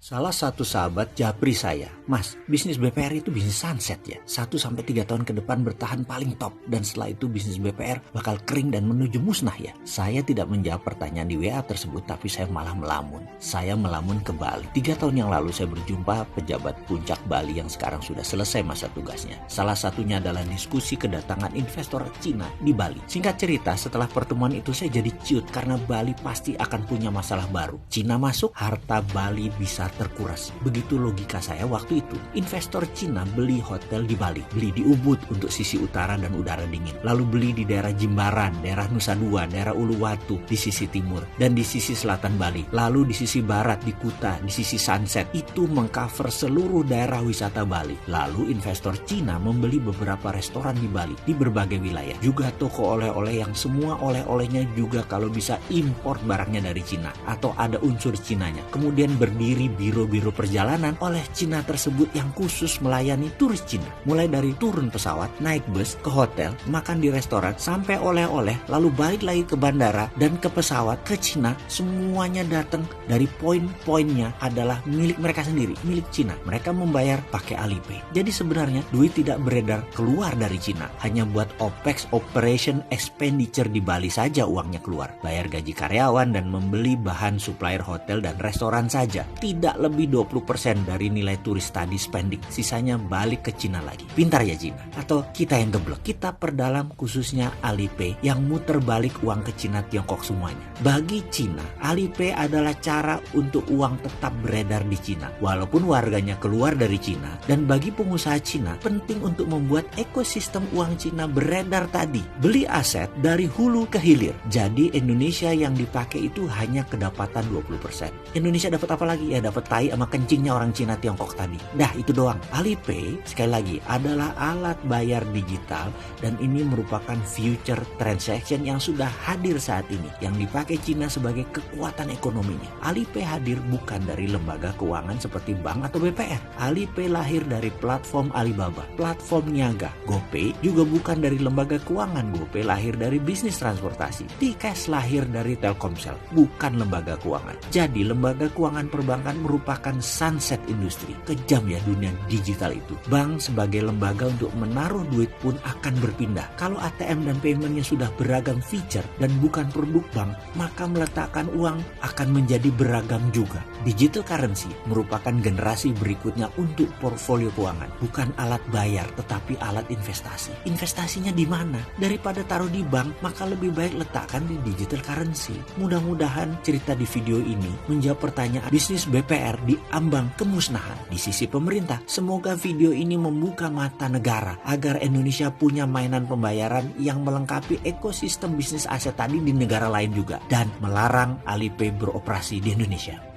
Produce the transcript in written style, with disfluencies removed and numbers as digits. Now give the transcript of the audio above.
Salah satu sahabat japri saya, "Mas, bisnis BPR itu bisnis sunset ya. 1-3 tahun ke depan bertahan paling top. Dan setelah itu bisnis BPR bakal kering dan menuju musnah ya." Saya tidak menjawab pertanyaan di WA tersebut, tapi saya malah melamun. Saya melamun ke Bali. 3 tahun yang lalu saya berjumpa pejabat puncak Bali yang sekarang sudah selesai masa tugasnya. Salah satunya adalah diskusi kedatangan investor Cina di Bali. Singkat cerita, setelah pertemuan itu saya jadi ciut karena Bali pasti akan punya masalah baru. Cina masuk, harta Bali bisa terkuras. Begitu logika saya waktu itu. Investor Cina beli hotel di Bali, beli di Ubud untuk sisi utara dan udara dingin, lalu beli di daerah Jimbaran, daerah Nusa Dua, daerah Uluwatu di sisi timur, dan di sisi selatan Bali, lalu di sisi barat di Kuta, di sisi Sunset. Itu mengcover seluruh daerah wisata Bali. Lalu investor Cina membeli beberapa restoran di Bali di berbagai wilayah, juga toko oleh-oleh yang semua oleh-olehnya juga kalau bisa import barangnya dari Cina atau ada unsur Cinanya. Kemudian berdiri biro-biro perjalanan oleh Cina tersebut yang khusus melayani turis Cina. Mulai dari turun pesawat, naik bus, ke hotel, makan di restoran, sampai oleh-oleh, lalu balik lagi ke bandara dan ke pesawat, ke Cina. Semuanya datang dari poin-poinnya adalah milik mereka sendiri, milik Cina. Mereka membayar pakai Alipay. Jadi sebenarnya duit tidak beredar keluar dari Cina. Hanya buat OPEX, Operation Expenditure di Bali saja uangnya keluar. Bayar gaji karyawan dan membeli bahan supplier hotel dan restoran saja. Tidak lebih 20% dari nilai turis tadi spending. Sisanya balik ke Cina lagi. Pintar ya Cina? Atau kita yang geblek? Kita perdalam khususnya Alipay yang muter balik uang ke Cina Tiongkok semuanya. Bagi Cina, Alipay adalah cara untuk uang tetap beredar di Cina walaupun warganya keluar dari Cina. Dan bagi pengusaha Cina, penting untuk membuat ekosistem uang Cina beredar tadi. Beli aset dari hulu ke hilir. Jadi Indonesia yang dipakai itu hanya kedapatan 20%. Indonesia dapat apa lagi? Ya dapat tai sama kencingnya orang Cina Tiongkok tadi. Dah itu doang. Alipay sekali lagi adalah alat bayar digital dan ini merupakan future transaction yang sudah hadir saat ini yang dipakai Cina sebagai kekuatan ekonominya. Alipay hadir bukan dari lembaga keuangan seperti bank atau BPR. Alipay lahir dari platform Alibaba, platform Niaga. GoPay juga bukan dari lembaga keuangan. GoPay lahir dari bisnis transportasi. T-Cash lahir dari Telkomsel, bukan lembaga keuangan. Jadi lembaga keuangan perbankan merupakan sunset industri. Kejam ya dunia digital itu. Bank sebagai lembaga untuk menaruh duit pun akan berpindah. Kalau ATM dan paymentnya sudah beragam feature dan bukan produk bank, maka meletakkan uang akan menjadi beragam juga. Digital currency merupakan generasi berikutnya untuk portfolio keuangan. Bukan alat bayar tetapi alat investasi. Investasinya di mana? Daripada taruh di bank, maka lebih baik letakkan di digital currency. Mudah-mudahan cerita di video ini menjawab pertanyaan bisnis BPR di ambang kemusnahan di sisi pemerintah. Semoga video ini membuka mata negara agar Indonesia punya mainan pembayaran yang melengkapi ekosistem bisnis aset tadi di negara lain juga dan melarang Alipay beroperasi di Indonesia.